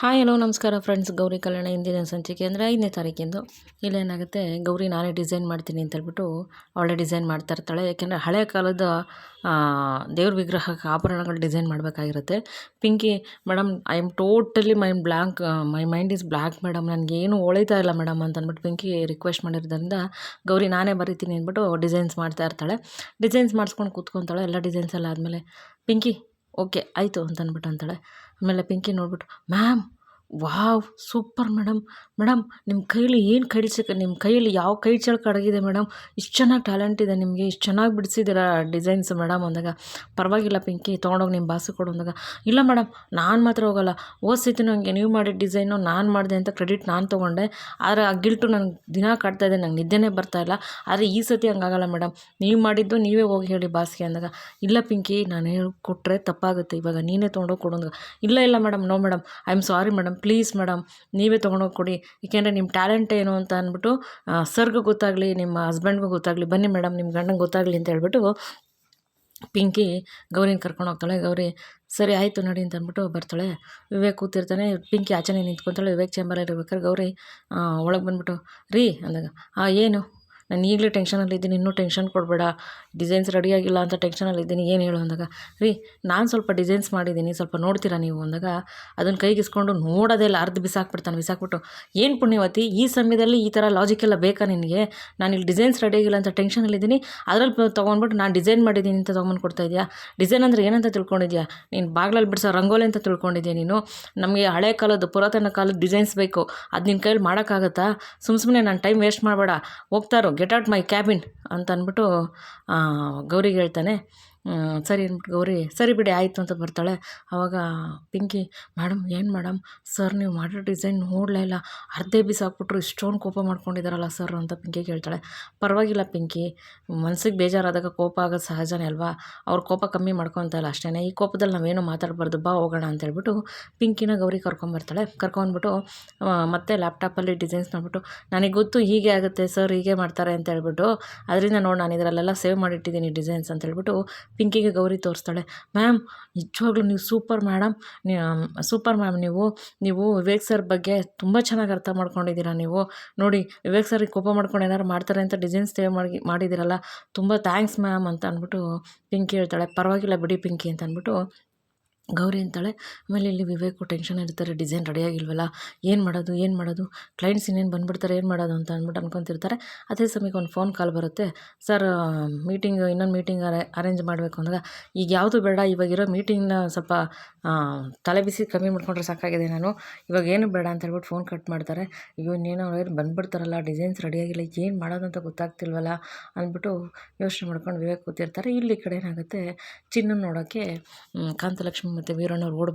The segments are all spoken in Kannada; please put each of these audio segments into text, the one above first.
ಹಾಯ್ ಹಲೋ ನಮಸ್ಕಾರ ಫ್ರೆಂಡ್ಸ್. ಗೌರಿ ಕಲ್ಯಾಣ ಇಂದಿನ ಸಂಚಿಕೆ ಅಂದರೆ 5ನೇ ತಾರೀಕಿಂದು. ಇಲ್ಲೇನಾಗುತ್ತೆ, ಗೌರಿ ನಾನೇ ಡಿಸೈನ್ ಮಾಡ್ತೀನಿ ಅಂತೇಳ್ಬಿಟ್ಟು ಅವಳೇ ಡಿಸೈನ್ ಮಾಡ್ತಾ ಇರ್ತಾಳೆ. ಯಾಕೆಂದರೆ ಹಳೆ ಕಾಲದ ದೇವ್ರ ವಿಗ್ರಹಕ್ಕೆ ಆಭರಣಗಳು ಡಿಸೈನ್ ಮಾಡಬೇಕಾಗಿರುತ್ತೆ. Pinki, madam I am totally my mind is black madam, ನನಗೇನು ಹೊಳಿತಾ ಇಲ್ಲ ಮೇಡಮ್ ಅಂತ ಅಂದ್ಬಿಟ್ಟು ಪಿಂಕಿ ರಿಕ್ವೆಸ್ಟ್ ಮಾಡಿರೋದ್ರಿಂದ ಗೌರಿ ನಾನೇ ಬರೀತೀನಿ ಅಂದ್ಬಿಟ್ಟು ಡಿಸೈನ್ಸ್ ಮಾಡ್ತಾ ಇರ್ತಾಳೆ. ಡಿಸೈನ್ಸ್ ಮಾಡಿಸ್ಕೊಂಡು ಕೂತ್ಕೊತಾಳೆ. ಎಲ್ಲ ಡಿಸೈನ್ಸ್ ಎಲ್ಲ ಆದಮೇಲೆ ಪಿಂಕಿ ಓಕೆ ಆಯಿತು ಅಂತ ಅಂದ್ಬಿಟ್ಟು ಅಂತಾಳೆ. ಆಮೇಲೆ ಪಿಂಕಿ ನೋಡ್ಬಿಟ್ಟು, ma'am wow super madam, madam ನಿಮ್ಮ ಕೈಯಲ್ಲಿ ಏನು ನಿಮ್ಮ ಕೈಯಲ್ಲಿ ಯಾವ ಕೈ ಚಳಕ ಅಡಗಿದೆ ಮೇಡಮ್, ಇಷ್ಟು ಚೆನ್ನಾಗಿ ಟ್ಯಾಲೆಂಟ್ ಇದೆ ನಿಮಗೆ, ಇಷ್ಟು ಚೆನ್ನಾಗಿ ಬಿಡಿಸಿದ್ದೀರಾ ಡಿಸೈನ್ಸ್ ಮೇಡಮ್ ಅಂದಾಗ, ಪರವಾಗಿಲ್ಲ ಪಿಂಕಿ ತೊಗೊಂಡೋಗಿ ನಿಮ್ಮ ಬಾಸು ಕೊಡು ಅಂದಾಗ, ಇಲ್ಲ ಮೇಡಮ್ ನಾನು ಮಾತ್ರ ಹೋಗಲ್ಲ, ಓದಿಸಿದ್ದು ನನಗೆ ನೀವು ಮಾಡಿದ ಡಿಸೈನು ನಾನು ಮಾಡಿದೆ ಅಂತ ಕ್ರೆಡಿಟ್ ನಾನು ತೊಗೊಂಡೆ, ಆದರೆ ಆ ಗಿಲ್ಟು ನನಗೆ ದಿನ ಕಾಡ್ತಾಯಿದೆ, ನಂಗೆ ನಿದ್ದೆನೇ ಬರ್ತಾಯಿಲ್ಲ, ಆದರೆ ಈ ಸತಿ ಹಂಗಾಗಲ್ಲ ಮೇಡಮ್, ನೀವು ಮಾಡಿದ್ದು ನೀವೇ ಹೋಗಿ ಹೇಳಿ ಬಾಸ್ಗೆ ಅಂದಾಗ, ಇಲ್ಲ ಪಿಂಕಿ ನಾನು ಹೇಳಿ ಕೊಟ್ಟರೆ ತಪ್ಪಾಗುತ್ತೆ, ಇವಾಗ ನೀನೇ ತೊಗೊಂಡೋಗಿ ಕೊಡು ಅಂದಾಗ, ಇಲ್ಲ madam, no madam, I am sorry madam, please madam ನೀವೇ ತೊಗೊಂಡೋಗಿ ಕೊಡಿ, ಏಕೆಂದರೆ ನಿಮ್ಮ ಟ್ಯಾಲೆಂಟ್ ಏನು ಅಂತ ಅಂದ್ಬಿಟ್ಟು ಸರ್ಗೂ ಗೊತ್ತಾಗಲಿ, ನಿಮ್ಮ ಹಸ್ಬೆಂಡ್ಗೂ ಗೊತ್ತಾಗಲಿ, ಬನ್ನಿ ಮೇಡಮ್ ನಿಮ್ಮ ಗಂಡಂಗೆ ಗೊತ್ತಾಗಲಿ ಅಂತ ಹೇಳ್ಬಿಟ್ಟು ಪಿಂಕಿ ಗೌರಿನ ಕರ್ಕೊಂಡು ಹೋಗ್ತಾಳೆ. ಗೌರಿ ಸರಿ ಆಯಿತು ನೋಡಿ ಅಂತ ಅಂದ್ಬಿಟ್ಟು ಬರ್ತಾಳೆ. ವಿವೇಕ್ ಕೂತಿರ್ತಾನೆ, ಪಿಂಕಿ ಆಚೆನೇ ನಿಂತ್ಕೊತಾಳೆ. ವಿವೇಕ್ ಚೇಂಬರಲ್ಲಿ ಇರ್ಬೇಕಾದ್ರೆ ಗೌರಿ ಒಳಗೆ ಬಂದ್ಬಿಟ್ಟು, ರೀ ಅಂದಾಗ, ಏನು ನಾನು ಈಗಲೇ ಟೆನ್ಷನಲ್ಲಿದ್ದೀನಿ, ಇನ್ನೂ ಟೆನ್ಷನ್ ಕೊಡಬೇಡ, ಡಿಸೈನ್ಸ್ ರೆಡಿಯಾಗಿಲ್ಲ ಅಂತ ಟೆನ್ಷನಲ್ಲಿದ್ದೀನಿ, ಏನು ಹೇಳು ಅಂದಾಗ, ರೀ ನಾನು ಸ್ವಲ್ಪ ಡಿಸೈನ್ಸ್ ಮಾಡಿದ್ದೀನಿ, ಸ್ವಲ್ಪ ನೋಡ್ತೀರಾ ನೀವು ಅಂದಾಗ, ಅದನ್ನು ಕೈಗಿಸ್ಕೊಂಡು ನೋಡೋದೇ ಇಲ್ಲ, ಬಿಸಾಕ್ಬಿಟ್ಟು, ಏನು ಪುಣ್ಯವತಿ ಈ ಸಮಯದಲ್ಲಿ ಈ ಥರ ಲಾಜಿಕ್ಕೆಲ್ಲ ಬೇಕಾ ನಿನಗೆ, ನಾನು ಇಲ್ಲಿ ಡಿಸೈನ್ಸ್ ರೆಡಿಯಾಗಿಲ್ಲ ಅಂತ ಟೆನ್ಷನಲ್ಲಿದ್ದೀನಿ, ಅದರಲ್ಲಿ ತೊಗೊಂಡ್ಬಿಟ್ಟು ನಾನು ಡಿಸೈನ್ ಮಾಡಿದ್ದೀನಿ ಅಂತ ತೊಗೊಂಡು ಕೊಡ್ತಾ ಇದೆಯಾ, ಡಿಸೈನ್ ಅಂದರೆ ಏನಂತ ತಿಳ್ಕೊಂಡಿದ್ಯಾ ನೀನು, ಬಾಗ್ಲಲ್ಲಿ ಬಿಡಿಸೋ ರಂಗೋಲಿ ಅಂತ ತಿಳ್ಕೊಂಡಿದ್ಯಾ ನೀನು, ನಮಗೆ ಹಳೆ ಕಾಲದ ಪುರಾತನ ಕಾಲದ ಡಿಸೈನ್ಸ್ ಬೇಕು, ಅದು ನಿನ್ನ ಕೈಯಲ್ಲಿ ಮಾಡೋಕ್ಕಾಗತ್ತಾ, ಸುಮ್ಮನೆ ನಾನು ಟೈಮ್ ವೇಸ್ಟ್ ಮಾಡಬೇಡ, ಹೋಗ್ತಾರೋ ಗೆಟ್ ಔಟ್ ಮೈ ಕ್ಯಾಬಿನ್ ಅಂತ ಅಂದ್ಬಿಟ್ಟು ಗೌರಿಗೆ ಹೇಳ್ತಾನೆ. ಸರಿ ಅಂದ್ಬಿಟ್ಟು ಗೌರಿ ಸರಿ ಬಿಡಿ ಆಯಿತು ಅಂತ ಬರ್ತಾಳೆ. ಆವಾಗ ಪಿಂಕಿ, ಏನು ಮೇಡಮ್ ಸರ್ ನೀವು ಮಾಡಿರೋ ಡಿಸೈನ್ ನೋಡಲೇ ಇಲ್ಲ, ಅರ್ಧೇ ಬಿಸಾಕ್ಬಿಟ್ರು, ಇಷ್ಟೊಂದು ಕೋಪ ಮಾಡ್ಕೊಂಡಿದ್ದಾರಲ್ಲ ಸರ್ ಅಂತ ಪಿಂಕಿ ಕೇಳ್ತಾಳೆ. ಪರವಾಗಿಲ್ಲ ಪಿಂಕಿ, ಮನಸ್ಸಿಗೆ ಬೇಜಾರಾದಾಗ ಕೋಪ ಆಗೋದು ಸಹಜನೇ ಅಲ್ವಾ, ಅವ್ರ ಕೋಪ ಕಮ್ಮಿ ಮಾಡ್ಕೊತ ಇಲ್ಲ ಅಷ್ಟೇ, ಈ ಕೋಪದಲ್ಲಿ ನಾವೇನು ಮಾತಾಡಬಾರ್ದು, ಬಾ ಹೋಗೋಣ ಅಂತೇಳ್ಬಿಟ್ಟು ಪಿಂಕಿನ ಗೌರಿ ಕರ್ಕೊಂಡ್ಬಿಟ್ಟು ಮತ್ತೆ ಲ್ಯಾಪ್ಟಾಪಲ್ಲಿ ಡಿಸೈನ್ಸ್ ನೋಡ್ಬಿಟ್ಟು, ನನಗೆ ಗೊತ್ತು ಹೀಗೆ ಆಗುತ್ತೆ ಸರ್, ಹೀಗೆ ಮಾಡ್ತಾರೆ ಅಂತ ಹೇಳ್ಬಿಟ್ಟು, ಅದರಿಂದ ನೋಡಿ ನಾನು ಇದರಲ್ಲೆಲ್ಲ ಸೇವ್ ಮಾಡಿಟ್ಟಿದ್ದೀನಿ ಡಿಸೈನ್ಸ್ ಅಂತ ಹೇಳ್ಬಿಟ್ಟು ಪಿಂಕಿಗೆ ಗೌರಿ ತೋರಿಸ್ತಾಳೆ. ಮ್ಯಾಮ್ ನಿಜವಾಗ್ಲೂ ನೀವು ಸೂಪರ್ ಮ್ಯಾಮ್, ನೀವು ವಿವೇಕ್ ಸರ್ ಬಗ್ಗೆ ತುಂಬ ಚೆನ್ನಾಗಿ ಅರ್ಥ ಮಾಡ್ಕೊಂಡಿದ್ದೀರಾ, ನೀವು ನೋಡಿ ವಿವೇಕ್ ಸರಿಗೆ ಕೋಪ ಮಾಡ್ಕೊಂಡು ಏನಾರು ಮಾಡ್ತಾರೆ ಅಂತ ಡಿಸೈನ್ಸ್ ಸೇವ್ ಮಾಡಿದ್ದೀರಲ್ಲ, ತುಂಬ ಥ್ಯಾಂಕ್ಸ್ ಮ್ಯಾಮ್ ಅಂತ ಅಂದ್ಬಿಟ್ಟು ಪಿಂಕಿ ಹೇಳ್ತಾಳೆ. ಪರವಾಗಿಲ್ಲ ಬಿಡಿ ಪಿಂಕಿ ಅಂತ ಅಂದ್ಬಿಟ್ಟು ಗೌರಿ ಅಂತಾಳೆ. ಆಮೇಲೆ ಇಲ್ಲಿ ವಿವೇಕು ಟೆನ್ಷನ್ ಇರ್ತಾರೆ, ಡಿಸೈನ್ ರೆಡಿಯಾಗಿಲ್ವಲ್ಲ, ಏನು ಮಾಡೋದು, ಕ್ಲೈಂಟ್ಸ್ ಇನ್ನೇನು ಬಂದುಬಿಡ್ತಾರೆ, ಏನು ಮಾಡೋದು ಅಂತ ಅಂದ್ಬಿಟ್ಟು ಅನ್ಕೊತಿರ್ತಾರೆ. ಅದೇ ಸಮಯಕ್ಕೆ ಒಂದು ಫೋನ್ ಕಾಲ್ ಬರುತ್ತೆ. ಸರ್ ಇನ್ನೊಂದು ಮೀಟಿಂಗ್ ಅರೇಂಜ್ ಮಾಡಬೇಕು ಅಂದಾಗ, ಈಗ ಯಾವುದು ಬೇಡ, ಇವಾಗಿರೋ ಮೀಟಿಂಗ್ನ ಸ್ವಲ್ಪ ತಲೆ ಬಿಸಿ ಕಮ್ಮಿ ಮಾಡ್ಕೊಂಡ್ರೆ ಸಾಕಾಗಿದೆ, ನಾನು ಇವಾಗ ಏನು ಬೇಡ ಅಂತ ಹೇಳ್ಬಿಟ್ಟು ಫೋನ್ ಕಟ್ ಮಾಡ್ತಾರೆ. ಇನ್ನೇನೋ ಬಂದುಬಿಡ್ತಾರಲ್ಲ, ಡಿಸೈನ್ಸ್ ರೆಡಿಯಾಗಿಲ್ಲ, ಏನು ಮಾಡೋದು ಅಂತ ಗೊತ್ತಾಗ್ತಿಲ್ವಲ್ಲ ಅಂದ್ಬಿಟ್ಟು ಯೋಚನೆ ಮಾಡ್ಕೊಂಡು ವಿವೇಕ್ ಕೂತಿರ್ತಾರೆ. ಇಲ್ಲಿ ಕಡೆ ಏನಾಗುತ್ತೆ, ಚಿನ್ನ ನೋಡೋಕ್ಕೆ ಕಾಂತಲಕ್ಷ್ಮಿ ಮತ್ತು ವೀರಣ್ಣವ್ರು ಓಡಿ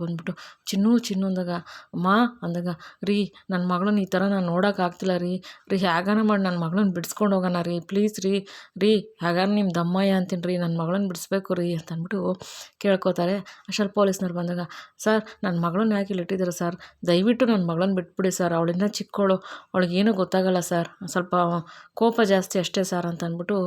ಬಂದುಬಿಟ್ಟು, ಚಿನ್ನು ಅಂದಾಗ, ಅಮ್ಮ ಅಂದಾಗ, ರೀ ನನ್ನ ಮಗಳನ್ನ ಈ ಥರ ನಾನು ನೋಡೋಕ್ಕಾಗ್ತಿಲ್ಲ ರೀ ಹೇಗಾನ ಮಾಡಿ ನನ್ನ ಮಗಳನ್ನ ಬಿಡಿಸ್ಕೊಂಡು ಹೋಗೋಣ ರೀ, ಪ್ಲೀಸ್ ರೀ ಹೇಗಾನ ನಿಮ್ಮ ದಮ್ಮಯ್ಯ ಅಂತೀನಿ ರೀ, ನನ್ನ ಮಗಳನ್ನ ಬಿಡಿಸ್ಬೇಕು ರೀ ಅಂತ ಅಂದ್ಬಿಟ್ಟು ಕೇಳ್ಕೊತಾರೆ. ಅಷ್ಟರಲ್ಲಿ ಪೊಲೀಸ್ನವ್ರು ಬಂದಾಗ, ಸರ್ ನನ್ನ ಮಗಳನ್ನ ಯಾಕೆ ಇಲ್ಲಿ ಇಟ್ಟಿದ್ದೀರ ಸರ್, ದಯವಿಟ್ಟು ನನ್ನ ಮಗಳನ್ನ ಬಿಟ್ಬಿಡಿ ಸರ್, ಅವಳಿಂದ ಚಿಕ್ಕವಳು, ಅವಳಿಗೇನೂ ಗೊತ್ತಾಗಲ್ಲ ಸರ್, ಸ್ವಲ್ಪ ಕೋಪ ಜಾಸ್ತಿ ಅಷ್ಟೇ ಸರ್ ಅಂತ ಅಂದ್ಬಿಟ್ಟು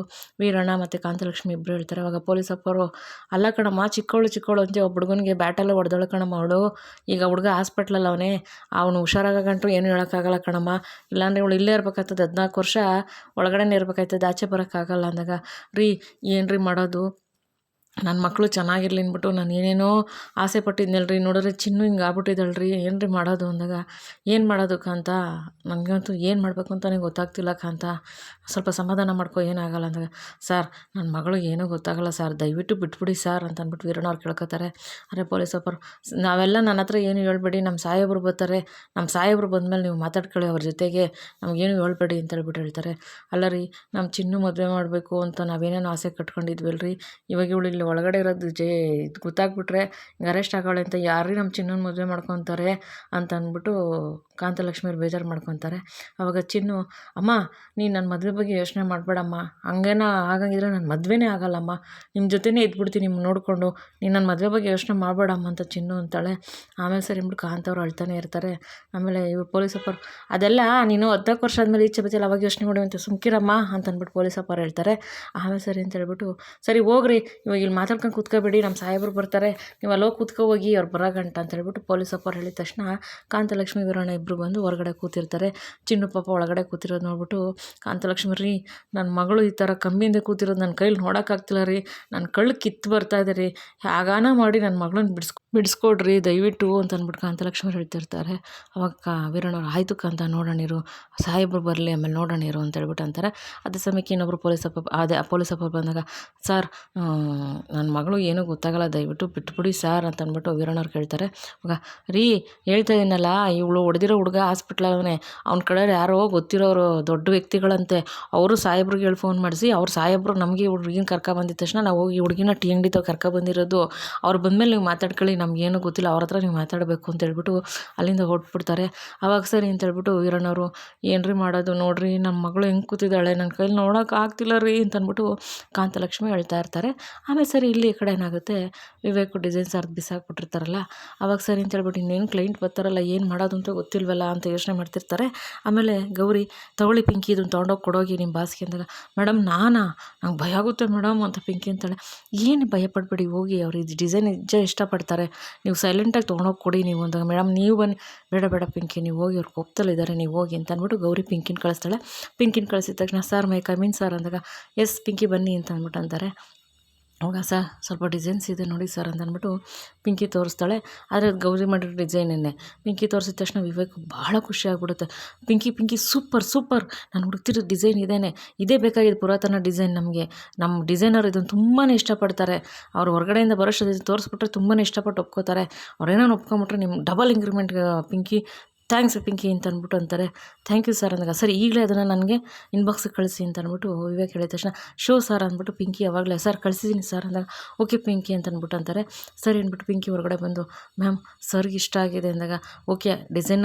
ವೀರಣ್ಣ ಮತ್ತು ಕಾಂತಲಕ್ಷ್ಮಿ ಇಬ್ಬರು ಹೇಳ್ತಾರೆ. ಅವಾಗ ಪೊಲೀಸ್ ಅಪ್ಪರು, ಅಲ್ಲ ಕಣಮ್ಮ ಚಿಕ್ಕವಳು ಅಂತ ಒಬ್ಬ ಹುಡುಗನಿಗೆ ಬ್ಯಾಟಲ್ಲೇ ಹೊಡೆದೋಳು ಕಣಮ್ಮ ಅವಳು, ಈಗ ಹುಡುಗ ಹಾಸ್ಪಿಟ್ಲಲ್ಲಿ ಅವನು ಹುಷಾರಾಗಂಟು ಏನು ಹೇಳೋಕ್ಕಾಗಲ್ಲ ಕಣಮ್ಮ, ಇಲ್ಲಾಂದರೆ ಇವಳು ಇಲ್ಲೇ ಇರ್ಬೇಕಾಗ್ತದೆ, 14 ವರ್ಷ ಒಳಗಡೆನೇ ಇರ್ಬೇಕಾಗ್ತದೆ, ಆಚೆ ಬರೋಕ್ಕಾಗಲ್ಲ ಅಂದಾಗ, ರೀ ಏನು ರೀ ಮಾಡೋದು, ನನ್ನ ಮಕ್ಕಳು ಚೆನ್ನಾಗಿರ್ಲಿ ಅಂದ್ಬಿಟ್ಟು ನಾನು ಏನೇನೋ ಆಸೆ ಪಟ್ಟಿದ್ನಲ್ರಿ, ನೋಡಿದ್ರೆ ಚಿನ್ನು ಹಿಂಗೆ ಆಗ್ಬಿಟ್ಟಿದ್ದಳ್ರಿ, ಏನು ರೀ ಮಾಡೋದು ಅಂದಾಗ, ಏನು ಮಾಡೋದು ಕಾಂತ, ನನಗಂತೂ ಏನು ಮಾಡಬೇಕು ಅಂತಲೇ ಗೊತ್ತಾಗ್ತಿಲ್ಲ ಕಾಂತ, ಸ್ವಲ್ಪ ಸಮಾಧಾನ ಮಾಡ್ಕೊ, ಏನಾಗಲ್ಲ ಅಂದಾಗ, ಸರ್ ನನ್ನ ಮಗಳಿಗೆ ಏನೂ ಗೊತ್ತಾಗಲ್ಲ ಸರ್, ದಯವಿಟ್ಟು ಬಿಟ್ಬಿಡಿ ಸರ್ ಅಂತ ಅಂದ್ಬಿಟ್ಟು ವೀರಣ್ಣವ್ರು ಕೇಳ್ಕೊತಾರೆ. ಅರೆ ಪೊಲೀಸಪ್ಪರು, ನಾವೆಲ್ಲ ನನ್ನ ಹತ್ರ ಏನು ಹೇಳ್ಬೇಡಿ, ನಮ್ಮ ಸಾಹೇಬರು ಬರ್ತಾರೆ, ನಮ್ಮ ಸಾಹೇಬರು ಬಂದಮೇಲೆ ನೀವು ಮಾತಾಡ್ಕೊಳ್ಳಿ ಅವ್ರ ಜೊತೆಗೆ, ನಮಗೇನು ಹೇಳ್ಬೇಡಿ ಅಂತ ಹೇಳ್ತಾರೆ. ಅಲ್ಲ ರೀ ನಮ್ಮ ಚಿನ್ನು ಮದುವೆ ಮಾಡಬೇಕು ಅಂತ ನಾವೇನೇನು ಆಸೆ ಕಟ್ಕೊಂಡಿದ್ವಲ್ರಿ, ಇವಾಗ ಇವಳು ಇಲ್ಲಿ ಒಳಗಡೆ ಇರೋದು ಇದು ಗೊತ್ತಾಗ್ಬಿಟ್ರೆ ಹಿಂಗೆ ಅರೆಸ್ಟ್ ಆಗೋಳೆ ಅಂತ ಯಾರೀ ನಮ್ಮ ಚಿನ್ನನ ಮದುವೆ ಮಾಡ್ಕೊತಾರೆ ಅಂತ ಅಂದ್ಬಿಟ್ಟು ಕಾಂತಲಕ್ಷ್ಮಿಯವ್ರು ಬೇಜಾರು ಮಾಡ್ಕೊತಾರೆ. ಆವಾಗ ಚಿನ್ನು, ಅಮ್ಮ ನೀನು ನನ್ನ ಮದುವೆ ಬಗ್ಗೆ ಯೋಚನೆ ಮಾಡಬೇಡಮ್ಮ, ಹಂಗೇನ ಆಗಂಗಿದ್ರೆ ನನ್ನ ಮದುವೆನೇ ಆಗಲ್ಲಮ್ಮ, ನಿಮ್ಮ ಜೊತೆನೇ ಇದ್ಬಿಡ್ತೀನಿ ನಿಮ್ಮ ನೋಡಿಕೊಂಡು, ನೀನು ನನ್ನ ಮದುವೆ ಬಗ್ಗೆ ಯೋಚನೆ ಮಾಡಬೇಡಮ್ಮ ಅಂತ ಚಿನ್ನು ಅಂತಾಳೆ. ಆಮೇಲೆ ಸರಿ ಅಂದ್ಬಿಟ್ಟು ಕಾಂತವ್ರು ಅಳ್ತಾನೆ ಇರ್ತಾರೆ. ಆಮೇಲೆ ಇವ್ರು ಪೊಲೀಸಪ್ಪರು, ಅದೆಲ್ಲ ನೀನು 14 ವರ್ಷ ಆದಮೇಲೆ ಈಚೆ ಬಚ್ಚಲ್ಲ ಅವಾಗ ಯೋಚನೆ ಮಾಡುವಂತೆ ಸುಮ್ಕಿರಮ್ಮ ಅಂತ ಅಂದ್ಬಿಟ್ಟು ಪೊಲೀಸಪ್ಪರು ಹೇಳ್ತಾರೆ. ಆಮೇಲೆ ಸರಿ ಅಂತ ಹೇಳ್ಬಿಟ್ಟು, ಸರಿ ಹೋಗ್ರಿ ಇವಾಗ ಇಲ್ಲಿ ಅಲ್ಲಿ ಮಾತಾಡ್ಕೊಂಡು ಕೂತ್ಕೋಬೇಡಿ, ನಮ್ಮ ಸಾಹೇಬರು ಬರ್ತಾರೆ, ನೀವು ಅಲ್ಲೋಗಿ ಕೂತ್ಕೊ ಹೋಗಿ ಅವ್ರು ಬರೋ ಗಂಟ ಅಂತ ಹೇಳ್ಬಿಟ್ಟು ಪೊಲೀಸಪ್ಪವ್ರು ಹೇಳಿದ ತಕ್ಷಣ ಕಾಂತಲಕ್ಷ್ಮಿ ವೀರಣ್ಣ ಇಬ್ಬರು ಬಂದು ಹೊರಗಡೆ ಕೂತಿರ್ತಾರೆ. ಚಿನ್ನು ಪಾಪ ಒಳಗಡೆ ಕೂತಿರೋದು ನೋಡ್ಬಿಟ್ಟು, ಕಾಂತಲಕ್ಷ್ಮಿ ರೀ, ನನ್ನ ಮಗಳು ಈ ಥರ ಕಂಬಿಯಿಂದ ಕೂತಿರೋದು ನನ್ನ ಕೈಲಿ ನೋಡೋಕ್ಕಾಗ್ತಿಲ್ಲ ರೀ, ನನ್ನ ಕళ్ళు ಕಿತ್ತು ಬರ್ತಾ ಇದೆ ರೀ, ಹೇಗಾನ ಮಾಡಿ ನನ್ನ ಮಗಳನ್ನ ಬಿಡಿಸ್ಕೊಡ್ರಿ ದಯವಿಟ್ಟು ಅಂತ ಅಂದ್ಬಿಟ್ಟು ಕಾಂತಲಕ್ಷ್ಮಿ ಹೇಳ್ತಿರ್ತಾರೆ. ಅವಾಗ ವೀರಣ್ಣವ್ರು ಆಯಿತು ಕಾಂತ, ನೋಡೋಣಿರು, ಸಾಹೇಬ್ರು ಬರಲಿ ಆಮೇಲೆ ನೋಡೋಣಿರು ಅಂತ ಹೇಳ್ಬಿಟ್ಟು ಅಂತಾರೆ. ಅದೇ ಸಮಯಕ್ಕೆ ಇನ್ನೊಬ್ಬರು ಪೊಲೀಸಪ್ಪ ಬಂದಾಗ, ಸರ್ ನನ್ನ ಮಗಳು ಏನೂ ಗೊತ್ತಾಗಲ್ಲ, ದಯವಿಟ್ಟು ಬಿಟ್ಬಿಡಿ ಸರ್ ಅಂತ ಅಂದ್ಬಿಟ್ಟು ವೀರಣ್ಣವ್ರು ಕೇಳ್ತಾರೆ. ಅವಾಗ ರೀ, ಹೇಳ್ತಾ ಇದ್ದೀನಲ್ಲ, ಇವಳು ಹೊಡೆದಿರೋ ಹುಡುಗ ಹಾಸ್ಪಿಟ್ಲವನೇ, ಅವ್ನ ಕಡೆ ಯಾರೋ ಗೊತ್ತಿರೋರು ದೊಡ್ಡ ವ್ಯಕ್ತಿಗಳಂತೆ, ಅವರು ಸಾಹೇಬ್ರಿಗೆ ಹೇಳಿ ಫೋನ್ ಮಾಡಿಸಿ, ಅವ್ರ ಸಾಹೇಬ್ರು ನಮಗೆ ಹುಡುಗಿನ ಕರ್ಕೊಬಂದಿದ ತಕ್ಷಣ ನಾವು ಹೋಗಿ ಹುಡುಗಿನ ಟೀ ಅಂಗಡಿ ತಾವು ಕರ್ಕೊಬಂದಿರೋದು, ಅವ್ರು ಬಂದಮೇಲೆ ನೀವು ಮಾತಾಡ್ಕೊಳ್ಳಿ, ನಮಗೇನು ಗೊತ್ತಿಲ್ಲ, ಅವ್ರ ಹತ್ರ ನೀವು ಮಾತಾಡಬೇಕು ಅಂತ ಹೇಳ್ಬಿಟ್ಟು ಅಲ್ಲಿಂದ ಹೊರಟ್ಬಿಡ್ತಾರೆ. ಆವಾಗ ಸರಿ ಅಂತ ಹೇಳ್ಬಿಟ್ಟು ವೀರಣ್ಣವರು, ಏನ್ರಿ ಮಾಡೋದು ನೋಡ್ರಿ, ನಮ್ಮ ಮಗಳು ಹೆಂಗೆ ಕೂತಿದ್ದಾಳೆ, ನನ್ನ ಕೈಲಿ ನೋಡೋಕೆ ಆಗ್ತಿಲ್ಲ ರೀ ಅಂತ ಅಂದ್ಬಿಟ್ಟು ಕಾಂತಲಕ್ಷ್ಮಿ ಹೇಳ್ತಾ ಇರ್ತಾರೆ. ಆಮೇಲೆ ಸರಿ ಇಲ್ಲಿ ಈ ಕಡೆ ಏನಾಗುತ್ತೆ, ವಿವೇಕ್ ಡಿಸೈನ್ಸ್ ಅರ್ಧ ಬಿಸಾಕ್ಬಿಟ್ಟಿರ್ತಾರಲ್ಲ, ಅವಾಗ ಸರಿ ಅಂತ ಹೇಳ್ಬಿಟ್ಟು ಇನ್ನೇನು ಕ್ಲೈಂಟ್ ಬರ್ತಾರಲ್ಲ, ಏನು ಮಾಡೋದು ಅಂತ ಗೊತ್ತಿಲ್ವಲ್ಲ ಅಂತ ಯೋಚನೆ ಮಾಡ್ತಿರ್ತಾರೆ. ಆಮೇಲೆ ಗೌರಿ, ತಗೊಳ್ಳಿ ಪಿಂಕಿ, ಇದನ್ನು ತೊಗೊಂಡೋಗಿ ಕೊಡೋಗಿ ನಿಮ್ಮ ಬಾಸ್ಗೆ ಅಂದಾಗ, ಮೇಡಮ್ ನಂಗೆ ಭಯ ಆಗುತ್ತೆ ಮೇಡಮ್ ಅಂತ ಪಿಂಕಿ ಅಂತಾಳೆ. ಏನು ಭಯ ಪಡಬೇಡಿ, ಹೋಗಿ ಅವ್ರು ಇದು ಡಿಸೈನ್ ನಿಜ ಇಷ್ಟಪಡ್ತಾರೆ, ನೀವು ಸೈಲೆಂಟಾಗಿ ತೊಗೊಂಡೋಗಿ ಕೊಡಿ ನೀವು ಅಂದಾಗ, ಮೇಡಮ್ ನೀವು ಬನ್ನಿ, ಬೇಡ ಪಿಂಕಿ ನೀವು ಹೋಗಿ, ಅವ್ರು ಕೋಪದಲ್ಲಿದ್ದಾರೆ, ನೀವು ಹೋಗಿ ಅಂತ ಅಂದ್ಬಿಟ್ಟು ಗೌರಿ ಪಿಂಕಿನ ಕಳಿಸ್ತಾಳೆ. ಪಿಂಕಿನ ಕಳಿಸಿದ ತಕ್ಷಣ, ಸರ್ ಮೈ ಕಮಿನ್ ಸರ್ ಅಂದಾಗ, ಎಸ್ ಪಿಂಕಿ ಬನ್ನಿ ಅಂತ ಅಂದ್ಬಿಟ್ಟು ಅಂತಾರೆ. ಅವಾಗ ಸರ್ ಸ್ವಲ್ಪ ಡಿಸೈನ್ಸ್ ಇದೆ ನೋಡಿ ಸರ್ ಅಂತ ಅಂದ್ಬಿಟ್ಟು ಪಿಂಕಿ ತೋರಿಸ್ತಾಳೆ. ಆದರೆ ಅದು ಗೌರಿ ಮಾಡಿರೋ ಡಿಸೈನೇ. ಪಿಂಕಿ ತೋರಿಸಿದ ತಕ್ಷಣ ವಿವೇಕ್ ಭಾಳ ಖುಷಿ ಆಗ್ಬಿಡುತ್ತೆ. ಪಿಂಕಿ ಸೂಪರ್, ನಾನು ಹುಡುಕ್ತಿರೋ ಡಿಸೈನ್ ಇದೇ ಬೇಕಾಗಿದೆ, ಪುರಾತನ ಡಿಸೈನ್, ನಮ್ಮ ಡಿಸೈನರ್ ಇದನ್ನು ತುಂಬಾ ಇಷ್ಟಪಡ್ತಾರೆ, ಅವ್ರು ಹೊರಗಡೆಯಿಂದ ಬರೋಷ್ಟು ತೋರಿಸ್ಬಿಟ್ರೆ ತುಂಬಾ ಇಷ್ಟಪಟ್ಟು ಒಪ್ಕೋತಾರೆ, ಅವ್ರೇನೋ ಒಪ್ಕೊಂಬಿಟ್ರೆ ನಿಮ್ಮ double increment Pinky, thanks Pinky ಅಂತ ಅಂದ್ಬಿಟ್ಟು ಅಂತಾರೆ. ಥ್ಯಾಂಕ್ ಯು ಸರ್ ಅಂದಾಗ, ಸರಿ ಈಗಲೇ ಅದನ್ನು ನನಗೆ ಇನ್ಬಾಕ್ಸಿಗೆ ಕಳಿಸಿ ಅಂತ ಅಂದ್ಬಿಟ್ಟು ವಿವೇಕ್ ಹೇಳಿದ ತಕ್ಷಣ, ಶೋ ಸರ್ ಅಂದ್ಬಿಟ್ಟು ಪಿಂಕಿ ಅವಾಗಲೇ, ಸರ್ ಕಳಿಸಿದ್ದೀನಿ ಸರ್ ಅಂದಾಗ, ಓಕೆ ಪಿಂಕಿ ಅಂತ ಅಂದ್ಬಿಟ್ಟು ಅಂತಾರೆ. ಸರಿ ಅಂದ್ಬಿಟ್ಟು ಪಿಂಕಿ ಹೊರಗಡೆ ಬಂದು, ಮ್ಯಾಮ್ ಸರ್ಗೆ ಇಷ್ಟ ಆಗಿದೆ ಅಂದಾಗ, ಓಕೆ ಡಿಸೈನ್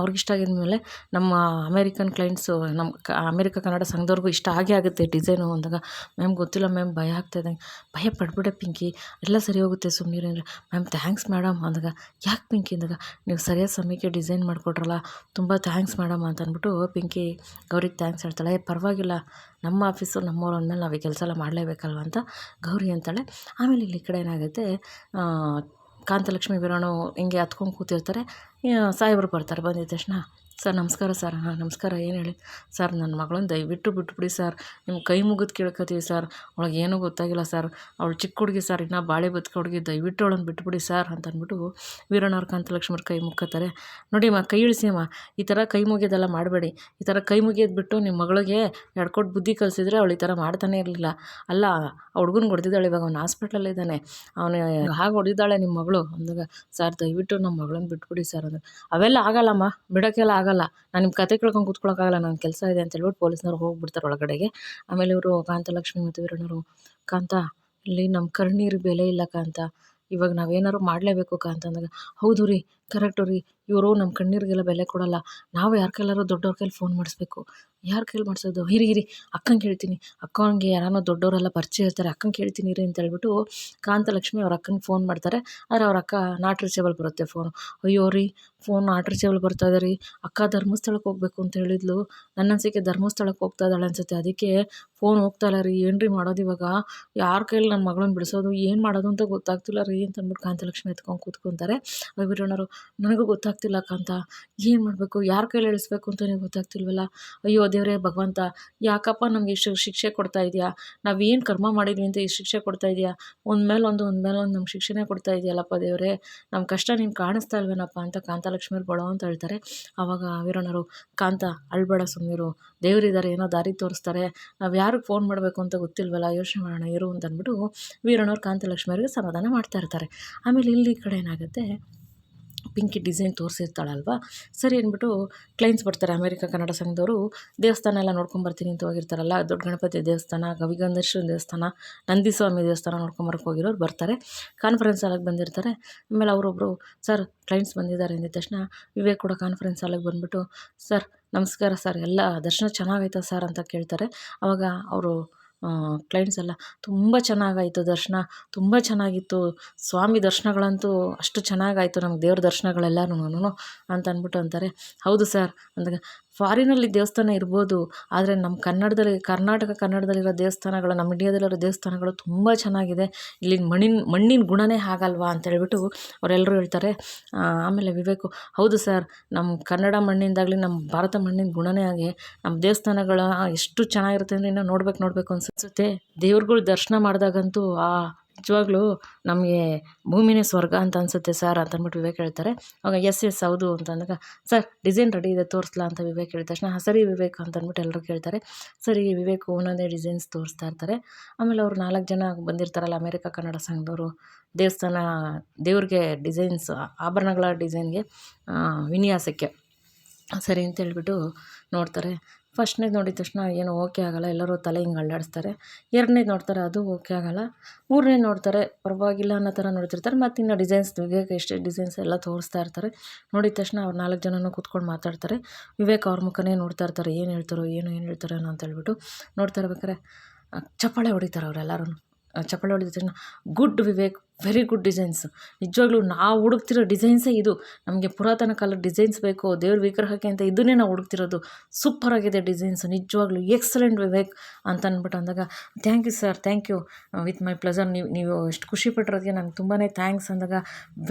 ಅವ್ರಿಗೆ ಇಷ್ಟ ಆಗಿದ ಮೇಲೆ ನಮ್ಮ ಅಮೇರಿಕನ್ ಕ್ಲೈಂಟ್ಸು, ನಮ್ಮ ಅಮೇರಿಕ ಕನ್ನಡ ಸಂಘದವ್ರಿಗೂ ಇಷ್ಟ ಆಗುತ್ತೆ ಡಿಸೈನು ಅಂದಾಗ, ಮ್ಯಾಮ್ ಗೊತ್ತಿಲ್ಲ ಮ್ಯಾಮ್, ಭಯ ಆಗ್ತಾಯಿದ್ದಂಗೆ, ಭಯ ಪಡ್ಬಿಡೆ ಪಿಂಕಿ, ಎಲ್ಲ ಸರಿ ಹೋಗುತ್ತೆ ಸುಮ್ಮನಿರಿ ಅಂದರೆ, ಮ್ಯಾಮ್ ಥ್ಯಾಂಕ್ಸ್ ಮೇಡಮ್ ಅಂದಾಗ, ಯಾಕೆ ಪಿಂಕಿ ಅಂದಾಗ, ನೀವು ಸರಿಯಾದ ಸಮಯಕ್ಕೆ ಡಿಸೈನ್ ಮಾಡಿಕೊಟ್ರಲ್ಲ, ತುಂಬ ಥ್ಯಾಂಕ್ಸ್ ಮೇಡಮ್ ಅಂತ ಅಂದ್ಬಿಟ್ಟು ಪಿಂಕಿ ಗೌರಿಗೆ ಥ್ಯಾಂಕ್ಸ್ ಹೇಳ್ತಾಳೆ. ಪರವಾಗಿಲ್ಲ, ನಮ್ಮ ಆಫೀಸು ನಮ್ಮವ್ರು ಅಂದಮೇಲೆ ನಾವು ಈ ಕೆಲಸ ಎಲ್ಲ ಮಾಡಲೇಬೇಕಲ್ವ ಅಂತ ಗೌರಿ ಅಂತಾಳೆ. ಆಮೇಲೆ ಇಲ್ಲಿ ಕಡೆ ಏನಾಗುತ್ತೆ, ಕಾಂತಲಕ್ಷ್ಮಿ ವೀರಣ್ಣ ಹಿಂಗೆ ಹತ್ಕೊಂಡು ಕೂತಿರ್ತಾರೆ. ಸಾಹೇಬರು ಬರ್ತಾರೆ. ಬಂದಿದ್ದ ತಕ್ಷಣ, ಸರ್ ನಮಸ್ಕಾರ ಸರ್. ಹಾಂ ನಮಸ್ಕಾರ, ಏನು ಹೇಳಿ ಸರ್, ನನ್ನ ಮಗಳನ್ನ ದಯವಿಟ್ಟು ಬಿಟ್ಬಿಡಿ ಸರ್, ನಿಮ್ಮ ಕೈ ಮುಗಿದು ಕೇಳ್ಕೊತೀವಿ ಸರ್, ಅವಳಿಗೆ ಏನೂ ಗೊತ್ತಾಗಿಲ್ಲ ಸರ್, ಅವಳು ಚಿಕ್ಕ ಹುಡುಗಿ ಸರ್, ಇನ್ನೂ ಬಾಳೆ ಬದುಕ ಹುಡುಗಿ, ದಯವಿಟ್ಟು ಅವಳನ್ನು ಬಿಟ್ಬಿಡಿ ಸರ್ ಅಂತ ಅಂದ್ಬಿಟ್ಟು ವೀರಣ್ಣವ್ರ ಕಾಂತಲಕ್ಷ್ಮಿ ಕೈ ಮುಗ್ಕೋತಾರೆ. ನೋಡಿ ಕೈ ಇಳಿಸಿಮ್ಮ, ಈ ಥರ ಕೈ ಮುಗಿಯೋದೆಲ್ಲ ಮಾಡಬೇಡಿ, ಈ ಥರ ಕೈ ಮುಗಿಯೋದು ಬಿಟ್ಟು ನಿಮ್ಮ ಮಗಳಿಗೆ ಎಡ್ಕೊಟ್ಟು ಬುದ್ಧಿ ಕಲಿಸಿದ್ರೆ ಅವಳು ಈ ಥರ ಮಾಡ್ತಾನೆ ಇರಲಿಲ್ಲ. ಅಲ್ಲ, ಆ ಹುಡುಗನ ಹೊಡೆದಿದ್ದಾಳೆ, ಇವಾಗ ಅವ್ನು ಹಾಸ್ಪಿಟ್ಲಲ್ಲಿದ್ದಾನೆ, ಅವನು ಹಾಗೆ ಹೊಡೆದಿದ್ದಾಳೆ ನಿಮ್ಮ ಮಗಳು ಅಂದಾಗ, ಸರ್ ದಯವಿಟ್ಟು ನಮ್ಮ ಮಗಳನ್ನ ಬಿಟ್ಬಿಡಿ ಸರ್ ಅಂದ್ರೆ, ಅವೆಲ್ಲ ಆಗಲ್ಲಮ್ಮ, ಬಿಡೋಕ್ಕೆಲ್ಲ ಆಗಲ್ಲ, ನಾನು ನಿಮ್ಮ ಕತೆ ಕೇಳ್ಕೊಂಡು ಕೂತ್ಕೊಳ್ಳೋಕ್ಕಾಗಲ್ಲ, ನನ್ನ ಕೆಲಸ ಇದೆ ಅಂತ ಹೇಳ್ಬಿಟ್ಟು ಪೊಲೀಸ್ನವ್ರು ಹೋಗ್ಬಿಡ್ತಾರೆ ಒಳಗಡೆಗೆ. ಆಮೇಲೆ ಇವರು ಕಾಂತಲಕ್ಷ್ಮಿ ಮತ್ತು ವೀರಣ್ಣವರು, ಕಾಂತ ಇಲ್ಲಿ ನಮ್ಮ ಕಣ್ಣೀರಿಗೆ ಬೆಲೆ ಇಲ್ಲ ಕಾಂತ, ಇವಾಗ ನಾವೇನಾದ್ರು ಮಾಡಲೇಬೇಕು ಕಾಂತ ಅಂದಾಗ, ಹೌದು ರೀ, ಕರೆಕ್ಟು ರೀ, ಇವರು ನಮ್ಮ ಕಣ್ಣೀರಿಗೆಲ್ಲ ಬೆಲೆ ಕೊಡೋಲ್ಲ, ನಾವು ಯಾರ ಕೈಲಾರು ದೊಡ್ಡವ್ರ ಕೈಲಿ ಫೋನ್ ಮಾಡಿಸ್ಬೇಕು, ಯಾರ ಕೈಲಿ ಮಾಡಿಸೋದು, ಹಿರಿ ಅಕ್ಕಂಗೆ ಕೇಳ್ತೀನಿ, ಅಕ್ಕನಿಗೆ ಯಾರನ್ನೋ ದೊಡ್ಡವರೆಲ್ಲ ಪರಿಚಯ ಇರ್ತಾರೆ, ಅಕ್ಕಂಗೆ ಕೇಳ್ತೀನಿ ರೀ ಅಂತ ಹೇಳ್ಬಿಟ್ಟು ಕಾಂತಲಕ್ಷ್ಮಿ ಅವ್ರ ಅಕ್ಕನಿಗೆ ಫೋನ್ ಮಾಡ್ತಾರೆ. ಆದರೆ ಅವ್ರ ಅಕ್ಕ ನಾಟ್ ರೀಚೇಬಲ್ ಬರುತ್ತೆ ಫೋನು. ಅಯ್ಯೋ ರೀ, ಫೋನ್ ನಾಟ್ ರೀಚೇಬಲ್ ಬರ್ತಾ ಇದೆ ರೀ, ಅಕ್ಕ ಧರ್ಮಸ್ಥಳಕ್ಕೆ ಹೋಗ್ಬೇಕು ಅಂತ ಹೇಳಿದ್ಲು, ನನ್ನ ಅನಿಸಿಕೆ ಧರ್ಮಸ್ಥಳಕ್ಕೆ ಹೋಗ್ತಾ ಇದ್ದಾಳೆ ಅನಿಸುತ್ತೆ, ಅದಕ್ಕೆ ಫೋನ್ ಹೋಗ್ತಾ ಇಲ್ಲ ರೀ, ಏನು ರೀ ಮಾಡೋದು ಇವಾಗ, ಯಾರ ಕೈಲಿ ನನ್ನ ಮಗಳನ್ನ ಬಿಡಿಸೋದು, ಏನು ಮಾಡೋದು ಅಂತ ಗೊತ್ತಾಗ್ತಿಲ್ಲ ರೀ ಅಂತ ಅಂದ್ಬಿಟ್ಟು ಕಾಂತಲಕ್ಷ್ಮಿ ಎತ್ಕೊಂಡು ಕೂತ್ಕೊತಾರೆ. ವೀರಣ್ಣವರು, ನನಗೂ ಗೊತ್ತಾಗ್ತಿಲ್ಲ ಕಾಂತ, ಏನು ಮಾಡಬೇಕು, ಯಾರ ಕೈಲಿ ಇಳಿಸ್ಬೇಕು ಅಂತಲೇ ಗೊತ್ತಾಗ್ತಿಲ್ವಲ್ಲ, ಅಯ್ಯೋ ದೇವರೇ ಭಗವಂತ, ಯಾಕಪ್ಪ ನಮಗೆ ಇಷ್ಟು ಶಿಕ್ಷೆ ಕೊಡ್ತಾ ಇದೆಯಾ, ನಾವೇನು ಕರ್ಮ ಮಾಡಿದ್ವಿ ಅಂತ ಈ ಶಿಕ್ಷೆ ಕೊಡ್ತಾ ಇದೆಯಾ, ಒಂದು ಮೇಲೊಂದು ನಮ್ಗೆ ಶಿಕ್ಷೆನೇ ಕೊಡ್ತಾ ಇದೆಯಲ್ಲಪ್ಪ ದೇವರೇ, ನಮ್ಮ ಕಷ್ಟ ನೀನು ಕಾಣಿಸ್ತಾ ಇಲ್ವೇನಪ್ಪ ಅಂತ ಕಾಂತಲಕ್ಷ್ಮಿಯವ್ರು ಗೊಳೋ ಅಂತ ಹೇಳ್ತಾರೆ. ಆವಾಗ ವೀರಣ್ಣವರು, ಕಾಂತ ಅಳ್ಬೇಡ ಸುಮ್ಮನಿರು, ದೇವರಿದ್ದಾರೆ, ಏನೋ ದಾರಿ ತೋರಿಸ್ತಾರೆ, ನಾವು ಯಾರಿಗೆ ಫೋನ್ ಮಾಡಬೇಕು ಅಂತ ಗೊತ್ತಿಲ್ವಲ್ಲ, ಯೋಚನೆ ಮಾಡೋಣ ಇರು ಅಂತ ಅಂದ್ಬಿಟ್ಟು ವೀರಣ್ಣವ್ರು ಕಾಂತಲಕ್ಷ್ಮಿಯವ್ರಿಗೆ ಸಮಾಧಾನ ಮಾಡ್ತಾ ಇರ್ತಾರೆ. ಆಮೇಲೆ ಇಲ್ಲಿ ಕಡೆ ಏನಾಗುತ್ತೆ, ಪಿಂಕಿ ಡಿಸೈನ್ ತೋರಿಸಿರ್ತಾಳಲ್ವ, ಸರಿ ಅಂದ್ಬಿಟ್ಟು ಕ್ಲೈಂಟ್ಸ್ ಬರ್ತಾರೆ, ಅಮೇರಿಕ ಕನ್ನಡ ಸಂಘದವರು, ದೇವಸ್ಥಾನ ಎಲ್ಲ ನೋಡ್ಕೊಂಬರ್ತೀನಿ ಅಂತ ಹೋಗಿರ್ತಾರಲ್ಲ, ದೊಡ್ಡ ಗಣಪತಿ ದೇವಸ್ಥಾನ, ಗವಿಗಂಧೇಶ್ವರ ದೇವಸ್ಥಾನ, ನಂದಿಸ್ವಾಮಿ ದೇವಸ್ಥಾನ ನೋಡ್ಕೊಂಬರಕ್ಕೆ ಹೋಗಿರೋರು ಬರ್ತಾರೆ, ಕಾನ್ಫರೆನ್ಸ್ ಹಾಲಿಗೆ ಬಂದಿರ್ತಾರೆ. ಆಮೇಲೆ ಅವರೊಬ್ಬರು, ಸರ್ ಕ್ಲೈಂಟ್ಸ್ ಬಂದಿದ್ದಾರೆ ಅಂದಿದ ತಕ್ಷಣ ವಿವೇಕ್ ಕೂಡ ಕಾನ್ಫರೆನ್ಸ್ ಹಾಲಿಗೆ ಬಂದುಬಿಟ್ಟು, ಸರ್ ನಮಸ್ಕಾರ ಸರ್, ಎಲ್ಲ ದರ್ಶನ ಚೆನ್ನಾಗಾಯ್ತಾ ಸರ್ ಅಂತ ಕೇಳ್ತಾರೆ. ಆವಾಗ ಅವರು ಕ್ಲೈಂಟ್ಸ್ ಎಲ್ಲ, ತುಂಬ ಚೆನ್ನಾಗಾಯಿತು ದರ್ಶನ, ತುಂಬ ಚೆನ್ನಾಗಿತ್ತು ಸ್ವಾಮಿ ದರ್ಶನಗಳಂತೂ ಅಷ್ಟು ಚೆನ್ನಾಗಾಯಿತು, ನಮ್ಗೆ ದೇವ್ರ ದರ್ಶನಗಳೆಲ್ಲನೂ ಅಂತ ಅಂದ್ಬಿಟ್ಟು ಅಂತಾರೆ. ಹೌದು ಸರ್ ಅಂದಾಗ, ಫಾರಿನಲ್ಲಿ ದೇವಸ್ಥಾನ ಇರ್ಬೋದು, ಆದರೆ ನಮ್ಮ ಕರ್ನಾಟಕದಲ್ಲಿರೋ ದೇವಸ್ಥಾನಗಳು, ನಮ್ಮ ಇಂಡಿಯಾದಲ್ಲಿರೋ ದೇವಸ್ಥಾನಗಳು ತುಂಬ ಚೆನ್ನಾಗಿದೆ. ಇಲ್ಲಿನ ಮಣ್ಣಿನ ಗುಣನೇ ಹಾಗಲ್ವಾ ಅಂತ ಹೇಳ್ಬಿಟ್ಟು ಅವರೆಲ್ಲರೂ ಹೇಳ್ತಾರೆ. ಆಮೇಲೆ ವಿವೇಕು, ಹೌದು ಸರ್, ನಮ್ಮ ಕನ್ನಡ ಮಣ್ಣಿಂದಾಗಲಿ ನಮ್ಮ ಭಾರತ ಮಣ್ಣಿನ ಗುಣನೇ ಹಾಗೆ. ನಮ್ಮ ದೇವಸ್ಥಾನಗಳ ಎಷ್ಟು ಚೆನ್ನಾಗಿರುತ್ತೆ ಅಂದರೆ ಇನ್ನೂ ನೋಡಬೇಕು ಅನಿಸುತ್ತೆ. ದೇವ್ರುಗಳು ದರ್ಶನ ಮಾಡಿದಾಗಂತೂ ನಿಜವಾಗ್ಲೂ ನಮಗೆ ಭೂಮಿನೇ ಸ್ವರ್ಗ ಅಂತ ಅನಿಸುತ್ತೆ ಸರ್ ಅಂತ ಅಂದ್ಬಿಟ್ಟು ವಿವೇಕ್ ಹೇಳ್ತಾರೆ. ಆವಾಗ ಎಸ್ ಹೌದು ಅಂತ ಅಂದಾಗ, ಸರ್ ಡಿಸೈನ್ ರೆಡಿ ಇದೆ ತೋರಿಸ್ಲಾ ಅಂತ ವಿವೇಕ್ ಹೇಳಿದ ತಕ್ಷಣ, ಸರಿ ವಿವೇಕ್ ಅಂತ ಅಂದ್ಬಿಟ್ಟು ಎಲ್ಲರೂ ಕೇಳ್ತಾರೆ. ಸರಿ ವಿವೇಕ್ ಒಂದೊಂದೇ ಡಿಸೈನ್ಸ್ ತೋರಿಸ್ತಾ ಇರ್ತಾರೆ. ಆಮೇಲೆ ಅವರು 4 ಜನ ಬಂದಿರ್ತಾರಲ್ಲ ಅಮೇರಿಕ ಕನ್ನಡ ಸಂಘದವರು, ದೇವ್ರಿಗೆ ಡಿಸೈನ್ಸ್, ಆಭರಣಗಳ ಡಿಸೈನ್ಗೆ ವಿನ್ಯಾಸಕ್ಕೆ ಸರಿ ಅಂತ ಹೇಳ್ಬಿಟ್ಟು ನೋಡ್ತಾರೆ. ಫಸ್ಟ್ನೇದು ನೋಡಿದ ತಕ್ಷಣ ಏನು ಓಕೆ ಆಗೋಲ್ಲ, ಎಲ್ಲರೂ ತಲೆ ಹಿಂಗೆ ಅಲ್ಲಾಡಿಸ್ತಾರೆ. ಎರಡನೇದು ನೋಡ್ತಾರೆ, ಅದು ಓಕೆ ಆಗೋಲ್ಲ. ಮೂರನೇದು ನೋಡ್ತಾರೆ, ಪರವಾಗಿಲ್ಲ ಅನ್ನೋ ಥರ ನೋಡ್ತಿರ್ತಾರೆ. ಮತ್ತು ಇನ್ನು ಡಿಸೈನ್ಸ್ ವಿವೇಕ್ ಎಷ್ಟು ಡಿಸೈನ್ಸ್ ಎಲ್ಲ ತೋರಿಸ್ತಾ ಇರ್ತಾರೆ. ನೋಡಿದ ತಕ್ಷಣ ಅವ್ರು 4 ಜನನೂ ಕೂತ್ಕೊಂಡು ಮಾತಾಡ್ತಾರೆ. ವಿವೇಕ್ ಅವ್ರ ಮುಖನೇ ನೋಡ್ತಾ ಇರ್ತಾರೆ, ಏನು ಹೇಳ್ತಾರೋ ಅಂತ ಹೇಳ್ಬಿಟ್ಟು ನೋಡ್ತಾ ಇರ್ಬೇಕಾರೆ ಚಪ್ಪಾಳೆ ಹೊಡಿತಾರೆ ಅವರೆಲ್ಲರೂ. ಚಪ್ಪಾಳೆ ಹೊಡಿದ ತಕ್ಷಣ, good Vivek, very good designs. ನಿಜವಾಗ್ಲೂ ನಾವು ಹುಡುಕ್ತಿರೋ ಡಿಸೈನ್ಸೇ ಇದು. ನಮಗೆ ಪುರಾತನ ಕಾಲದ ಡಿಸೈನ್ಸ್ ಬೇಕು ದೇವ್ರ ವಿಗ್ರಹಕ್ಕೆ ಅಂತ, ಇದನ್ನೇ ನಾವು ಹುಡುಕ್ತಿರೋದು. ಸೂಪರಾಗಿದೆ ಡಿಸೈನ್ಸ್, ನಿಜವಾಗ್ಲೂ ಎಕ್ಸಲೆಂಟ್ ವಿವೇಕ್ ಅಂತ ಅಂದ್ಬಿಟ್ಟು ಅಂದಾಗ, thank you sir, thank you, with my pleasure. ನೀವು ಎಷ್ಟು ಖುಷಿಪಟ್ಟಿರೋದಕ್ಕೆ ನಂಗೆ ತುಂಬಾ ಥ್ಯಾಂಕ್ಸ್ ಅಂದಾಗ,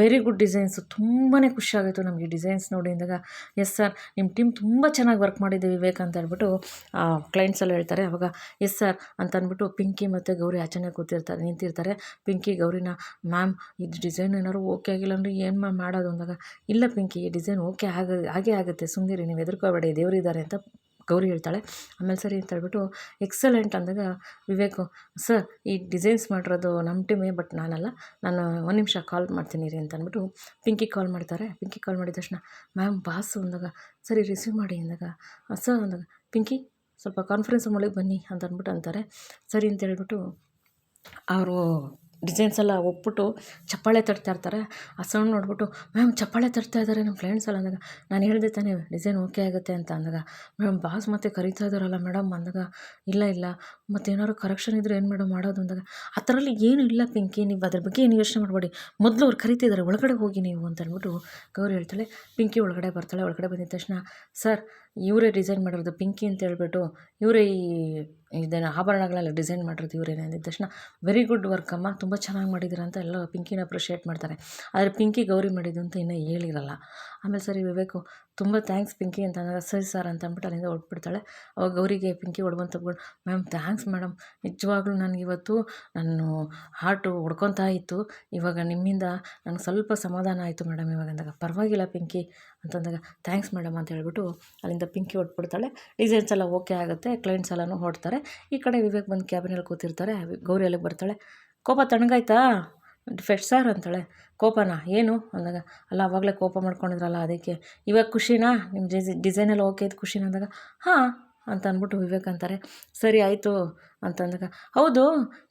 ವೆರಿ ಗುಡ್ ಡಿಸೈನ್ಸು, ತುಂಬಾ ಖುಷಿ ಆಯಿತು ನಮಗೆ ಡಿಸೈನ್ಸ್ ನೋಡಿ ಅಂದಾಗ, ಎಸ್ ಸರ್, ನಿಮ್ಮ ಟೀಮ್ ತುಂಬ ಚೆನ್ನಾಗಿ ವರ್ಕ್ ಮಾಡಿದೆ ವಿವೇಕ್ ಅಂತ ಹೇಳ್ಬಿಟ್ಟು ಕ್ಲೈಂಟ್ಸ್ ಎಲ್ಲ ಹೇಳ್ತಾರೆ. ಅವಾಗ ಎಸ್ ಸರ್ ಅಂತ ಅಂದ್ಬಿಟ್ಟು ಪಿಂಕಿ ಮತ್ತು ಗೌರಿ ಆಚೆನೇ ನಿಂತಿರ್ತಾರೆ. ಪಿಂಕಿ ಗೌರಿನ, ಮ್ಯಾಮ್ ಇದು ಡಿಸೈನ್ ಏನಾದ್ರು ಓಕೆ ಆಗಿಲ್ಲ ಅಂದರೆ ಏನು ಮ್ಯಾಮ್ ಮಾಡೋದು ಅಂದಾಗ, ಇಲ್ಲ ಪಿಂಕಿ ಈ ಡಿಸೈನ್ ಓಕೆ ಹಾಗೇ ಆಗುತ್ತೆ, ಸುಮ್ಮನಿರಿ, ನೀವು ಹೆದರ್ಕೋಬೇಡಿ, ದೇವರಿದ್ದಾರೆ ಅಂತ ಗೌರಿ ಹೇಳ್ತಾಳೆ. ಆಮೇಲೆ ಸರಿ ಅಂತ ಹೇಳ್ಬಿಟ್ಟು ಎಕ್ಸಲೆಂಟ್ ಅಂದಾಗ ವಿವೇಕು, ಸರ್ ಈ ಡಿಸೈನ್ಸ್ ಮಾಡಿರೋದು ನಮ್ಮ ಟೀಮೇ, ಬಟ್ ನಾನು 1 ನಿಮಿಷ ಕಾಲ್ ಮಾಡ್ತೀನಿ ರೀ ಅಂತ ಅಂದ್ಬಿಟ್ಟು ಪಿಂಕಿ ಕಾಲ್ ಮಾಡ್ತಾರೆ. ಪಿಂಕಿ ಕಾಲ್ ಮಾಡಿದ ತಕ್ಷಣ, ಮ್ಯಾಮ್ ಬಾಸು ಅಂದಾಗ, ಸರಿ ರಿಸೀವ್ ಮಾಡಿ ಅಂದಾಗ, ಸರ್ ಅಂದಾಗ, ಪಿಂಕಿ ಸ್ವಲ್ಪ ಕಾನ್ಫರೆನ್ಸ್ ರೂಮೊಳಗೆ ಬನ್ನಿ ಅಂತ ಅಂದ್ಬಿಟ್ಟು ಅಂತಾರೆ. ಸರಿ ಅಂತ ಹೇಳ್ಬಿಟ್ಟು ಅವರು ಡಿಸೈನ್ಸ್ ಎಲ್ಲ ಒಪ್ಬಿಟ್ಟು ಚಪ್ಪಾಳೆ ತಟ್ತಾ ಇರ್ತಾರೆ. ಆ ಸೌಂಡ್ ನೋಡ್ಬಿಟ್ಟು, ಮ್ಯಾಮ್ ಚಪ್ಪಾಳೆ ತಟ್ತಾ ಇದ್ದಾರೆ ನಮ್ಮ ಫ್ರೆಂಡ್ಸ್ ಎಲ್ಲ ಅಂದಾಗ, ನಾನು ಹೇಳಿದೆ ತಾನೇ ಡಿಸೈನ್ ಓಕೆ ಆಗುತ್ತೆ ಅಂತ ಅಂದಾಗ, ಮೇಡಮ್ ಬಾಸ್ ಮತ್ತೆ ಕರೀತಾ ಇದ್ದಾರಲ್ಲ ಮೇಡಮ್ ಅಂದಾಗ, ಇಲ್ಲ ಮತ್ತೇನಾದ್ರು ಕರೆಕ್ಷನ್ ಇದ್ದರೆ ಏನು ಮೇಡಮ್ ಮಾಡೋದು ಅಂದಾಗ, ಆ ಥರಲ್ಲಿ ಏನೂ ಇಲ್ಲ ಪಿಂಕಿ, ನೀವು ಅದ್ರ ಬಗ್ಗೆ ಏನು ಯೋಚನೆ ಮಾಡಬೇಡಿ, ಮೊದಲು ಅವ್ರು ಕರೀತಿದ್ದಾರೆ, ಒಳಗಡೆ ಹೋಗಿ ನೀವು ಅಂತ ಅಂದ್ಬಿಟ್ಟು ಗೌರಿ ಹೇಳ್ತಾಳೆ. ಪಿಂಕಿ ಒಳಗಡೆ ಬರ್ತಾಳೆ. ಒಳಗಡೆ ಬಂದಿದ ತಕ್ಷಣ, ಸರ್ ಇವರೇ ಡಿಸೈನ್ ಮಾಡಿರೋದು ಪಿಂಕಿ ಅಂತ ಹೇಳ್ಬಿಟ್ಟು, ಇವರೇ ಇದನ್ನು ಆಭರಣಗಳೆಲ್ಲ ಡಿಸೈನ್ ಮಾಡಿರೋದು ಇವರೇನೆ ಅಂದಿದ ತಕ್ಷಣ, ವೆರಿ ಗುಡ್ ವರ್ಕ್ ಅಮ್ಮ, ತುಂಬ ಚೆನ್ನಾಗಿ ಮಾಡಿದ್ದೀರ ಅಂತ ಎಲ್ಲ ಪಿಂಕಿನ ಅಪ್ರಿಷಿಯೇಟ್ ಮಾಡ್ತಾರೆ. ಆದರೆ ಪಿಂಕಿ ಗೌರಿ ಮಾಡಿದ್ದು ಅಂತ ಇನ್ನೂ ಹೇಳಿರಲ್ಲ. ಆಮೇಲೆ ಸರಿ ವಿವೇಕು, ತುಂಬ ಥ್ಯಾಂಕ್ಸ್ ಪಿಂಕಿ ಅಂತ ಅಂದಾಗ, ಸರಿ ಸರ್ ಅಂತ ಅಂದ್ಬಿಟ್ಟು ಅಲ್ಲಿಂದ ಹೊರಟ್ಬಿಡ್ತಾಳೆ. ಅವಾಗ ಗೌರಿಗೆ ಪಿಂಕಿ ಹೊಡ್ಬಂದು ತಗೊಂಡು, ಮ್ಯಾಮ್ ಥ್ಯಾಂಕ್ಸ್ ಮೇಡಮ್, ನಿಜವಾಗ್ಲೂ ನನಗಿವತ್ತು ನಾನು ಹಾರ್ಟು ಹೊಡ್ಕೊತಾ ಇತ್ತು, ಇವಾಗ ನಿಮ್ಮಿಂದ ನನಗೆ ಸ್ವಲ್ಪ ಸಮಾಧಾನ ಆಯಿತು ಮೇಡಮ್ ಇವಾಗ ಅಂದಾಗ, ಪರವಾಗಿಲ್ಲ ಪಿಂಕಿ ಅಂತಂದಾಗ, ಥ್ಯಾಂಕ್ಸ್ ಮೇಡಮ್ ಅಂತ ಹೇಳ್ಬಿಟ್ಟು ಅಲ್ಲಿಂದ ಪಿಂಕಿ ಹೊಟ್ಬಿಡ್ತಾಳೆ. ಡಿಸೈನ್ಸ್ ಎಲ್ಲ ಓಕೆ ಆಗುತ್ತೆ, ಕ್ಲೈಂಟ್ಸ್ ಎಲ್ಲನೂ ಹೊರಡ್ತಾರೆ. ಈ ಕಡೆ ವಿವೇಕ್ ಬಂದು ಕ್ಯಾಬಿನಲ್ಲಿ ಕೂತಿರ್ತಾರೆ. ಗೌರಿ ಅಲ್ಲಿಗೆ ಬರ್ತಾಳೆ. ಕೋಪ ತಣ್ಣಗಾಯ್ತಾ ಫೆಟ್ ಸರ್ ಅಂತಾಳೆ. ಕೋಪನಾ ಏನು ಅಂದಾಗ, ಅಲ್ಲ ಆವಾಗಲೇ ಕೋಪ ಮಾಡ್ಕೊಂಡಿದ್ರಲ್ಲ ಅದಕ್ಕೆ, ಇವಾಗ ಖುಷಿನಾ ನಿಮ್ಮ ಡಿಸೈನೆಲ್ಲ ಓಕೆ ಇದು ಖುಷಿನ ಅಂದಾಗ, ಹಾಂ ಅಂತ ಅಂದ್ಬಿಟ್ಟು ವಿವೇಕ್ ಅಂತಾರೆ. ಸರಿ ಆಯಿತು ಅಂತಂದಾಗ, ಹೌದು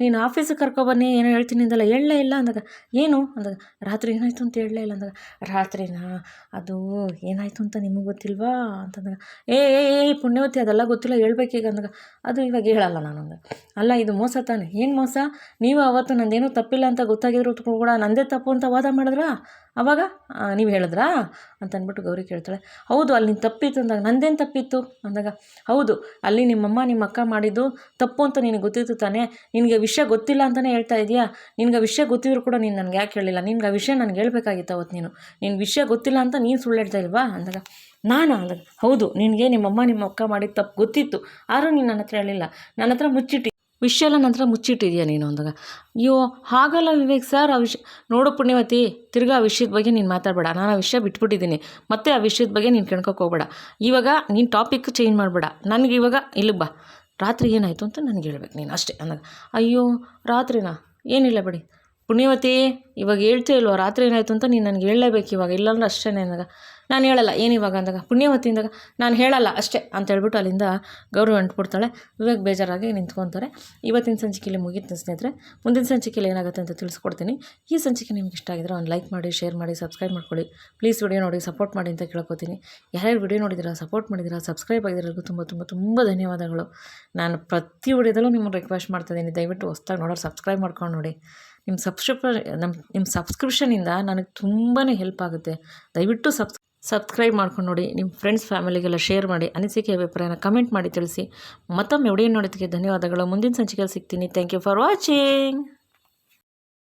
ನೀನು ಆಫೀಸಿಗೆ ಕರ್ಕೊಬನ್ನಿ ಏನೋ ಹೇಳ್ತೀನಿ ಅಂದಲ್ಲ, ಹೇಳಲೇ ಇಲ್ಲ ಅಂದಾಗ, ಏನು ಅಂದಾಗ, ರಾತ್ರಿ ಏನಾಯಿತು ಅಂತ ಹೇಳಲೇ ಇಲ್ಲ ಅಂದಾಗ, ರಾತ್ರಿನಾ ಅದು ಏನಾಯಿತು ಅಂತ ನಿಮಗೆ ಗೊತ್ತಿಲ್ವಾ ಅಂತಂದಾಗ, ಏ ಪುಣ್ಯವತಿ ಅದೆಲ್ಲ ಗೊತ್ತಿಲ್ಲ ಹೇಳ್ಬೇಕೀಗ ಅಂದಾಗ, ಅದು ಇವಾಗ ಹೇಳಲ್ಲ ನಾನು ಅಂದಾಗ, ಅಲ್ಲ ಇದು ಮೋಸ ತಾನೆ, ಏನು ಮೋಸ, ನೀವು ಅವತ್ತು ನಂದೇನೂ ತಪ್ಪಿಲ್ಲ ಅಂತ ಗೊತ್ತಾಗಿದ್ರು ಕೂಡ ನಂದೇ ತಪ್ಪು ಅಂತ ವಾದ ಮಾಡಿದ್ರಾ, ಆವಾಗ ನೀವು ಹೇಳಿದ್ರಾ ಅಂತ ಅಂದ್ಬಿಟ್ಟು ಗೌರಿ ಕೇಳ್ತಾಳೆ. ಹೌದು ಅಲ್ಲಿ ನೀನು ತಪ್ಪಿತ್ತು ಅಂದಾಗ, ನಂದೇನು ತಪ್ಪಿತ್ತು ಅಂದಾಗ, ಹೌದು ಅಲ್ಲಿ ನಿಮ್ಮಮ್ಮ ನಿಮ್ಮ ಅಕ್ಕ ಮಾಡಿದ್ದು ತಪ್ಪು ಅಂತ ನಿನಗೆ ಗೊತ್ತಿತ್ತು ತಾನೇ, ನಿನಗೆ ವಿಷಯ ಗೊತ್ತಿಲ್ಲ ಅಂತಲೇ ಹೇಳ್ತಾ ಇದೆಯಾ, ನಿನಗೆ ವಿಷಯ ಗೊತ್ತಿದ್ರು ಕೂಡ ನೀನು ನನಗೆ ಯಾಕೆ ಹೇಳಿಲ್ಲ, ನಿನ್ಗೆ ಆ ವಿಷಯ ನನಗೆ ಹೇಳ್ಬೇಕಾಗಿತ್ತು ಅವತ್ತು, ನೀನು ವಿಷಯ ಗೊತ್ತಿಲ್ಲ ಅಂತ ನೀನು ಸುಳ್ಳು ಹೇಳ್ತಾ ಇಲ್ವಾ ಅಂದಾಗ, ಅಂದಾಗ, ಹೌದು ನಿನಗೆ ನಿಮ್ಮಮ್ಮ ನಿಮ್ಮ ಅಕ್ಕ ಮಾಡಿದ್ದು ತಪ್ಪು ಗೊತ್ತಿತ್ತು, ಆದರೂ ನೀನು ನನ್ನ ಹತ್ರ ಹೇಳಿಲ್ಲ, ನನ್ನ ಹತ್ರ ಮುಚ್ಚಿಟ್ಟು ವಿಷಯ ಎಲ್ಲ ನನ್ನ ಹತ್ರ ಮುಚ್ಚಿಟ್ಟಿದೆಯಾ ನೀನು ಅಂದಾಗ, ಅಯ್ಯೋ ಹಾಗಲ್ಲ ವಿವೇಕ್ ಸರ್, ಆ ವಿಷಯ ನೋಡು ಪುಣ್ಯವತಿ, ತಿರ್ಗಾ ಆ ವಿಷಯದ ಬಗ್ಗೆ ನೀನು ಮಾತಾಡಬೇಡ, ನಾನು ಆ ವಿಷಯ ಬಿಟ್ಬಿಟ್ಟಿದ್ದೀನಿ, ಮತ್ತೆ ಆ ವಿಷಯದ ಬಗ್ಗೆ ನೀನು ಕೆಣ್ಕೋಕೆ ಹೋಗಬೇಡ, ಇವಾಗ ನೀನು ಟಾಪಿಕ್ ಚೇಂಜ್ ಮಾಡಬೇಡ, ನನಗೆ ಇವಾಗ ಇಲ್ಲಿಗೆ ಬಾ, ರಾತ್ರಿ ಏನಾಯಿತು ಅಂತ ನನಗೆ ಹೇಳ್ಬೇಕು ನೀನು ಅಷ್ಟೇ ಅಂದಾಗ, ಅಯ್ಯೋ ರಾತ್ರಿನಾ, ಏನಿಲ್ಲ ಬಿಡಿ ಪುಣ್ಯವತಿ, ಇವಾಗ ಹೇಳ್ತೇ ಇಲ್ವ ರಾತ್ರಿ ಏನಾಯಿತು ಅಂತ ನೀನು ನನಗೆ ಹೇಳಲೇಬೇಕು ಇವಾಗ, ಇಲ್ಲಾಂದ್ರೆ ಅಷ್ಟೇ ಅಂದಾಗ, ನಾನು ಹೇಳಲ್ಲ ಏನಿವಾಗ ಅಂದಾಗ, ಪುಣ್ಯವತಿ ಅಂದಾಗ, ನಾನು ಹೇಳಲ್ಲ ಅಷ್ಟೇ ಅಂತ ಹೇಳ್ಬಿಟ್ಟು ಅಲ್ಲಿಂದ ಗೌರವ ಅಂಟ್ಬಿಡ್ತಾಳೆ. ವಿವೇಕ್ ಬೇಜಾರಾಗಿ ನಿಂತ್ಕೊತಾರೆ. ಇವತ್ತಿನ ಸಂಚಿಕೆಯಲ್ಲಿ ಮುಗೀತು ಸ್ನೇಹಿತರೆ. ಮುಂದಿನ ಸಂಚಿಕೆಯಲ್ಲಿ ಏನಾಗುತ್ತೆ ಅಂತ ತಿಳಿಸ್ಕೊಡ್ತೀನಿ. ಈ ಸಂಚಿಕೆ ನಿಮ್ಗೆ ಇಷ್ಟ ಆಗಿದ್ರೆ ಒಂದು ಲೈಕ್ ಮಾಡಿ, ಶೇರ್ ಮಾಡಿ, ಸಬ್ಸ್ಕ್ರೈಬ್ ಮಾಡ್ಕೊಳ್ಳಿ. ಪ್ಲೀಸ್ ವಿಡಿಯೋ ನೋಡಿ ಸಪೋರ್ಟ್ ಮಾಡಿ ಅಂತ ಕೇಳ್ಕೊತೀನಿ. ಯಾರ್ಯಾರು ವಿಡಿಯೋ ನೋಡಿದ್ದೀರಾ, ಸಪೋರ್ಟ್ ಮಾಡಿದ್ದೀರಾ, ಸಬ್ಸ್ಕ್ರೈಬ್ ಆಗಿರೋರಿಗೂ ತುಂಬ ತುಂಬ ತುಂಬ ಧನ್ಯವಾದಗಳು. ನಾನು ಪ್ರತಿ ವಿಡಿಯೋದಲ್ಲೂ ನಿಮ್ಮನ್ನು ರಿಕ್ವೆಸ್ಟ್ ಮಾಡ್ತಾಯಿದ್ದೀನಿ, ದಯವಿಟ್ಟು ಹೊಸ್ದಾಗಿ ನೋಡೋರು ಸಬ್ಸ್ಕ್ರೈಬ್ ಮಾಡ್ಕೊಂಡು ನೋಡಿ. ನಿಮ್ಮ ಸಬ್ಸ್ಕ್ರಿಪ್ಷನಿಂದ ನನಗೆ ತುಂಬಾ ಹೆಲ್ಪ್ ಆಗುತ್ತೆ. ದಯವಿಟ್ಟು ಸಬ್ಸ್ಕ್ರೈಬ್ ಮಾಡ್ಕೊಂಡು ನೋಡಿ, ನಿಮ್ಮ ಫ್ರೆಂಡ್ಸ್ ಫ್ಯಾಮಿಲಿಗೆಲ್ಲ ಶೇರ್ ಮಾಡಿ, ಅನಿಸಿಕೆ ಅಭಿಪ್ರಾಯನ ಕಮೆಂಟ್ ಮಾಡಿ ತಿಳಿಸಿ. ಮತ್ತೊಮ್ಮೆ ವಿಡಿಯೋ ನೋಡೋದಕ್ಕೆ ಧನ್ಯವಾದಗಳು. ಮುಂದಿನ ಸಂಚಿಕೆಯಲ್ಲಿ ಸಿಗ್ತೀನಿ. Thank you for watching.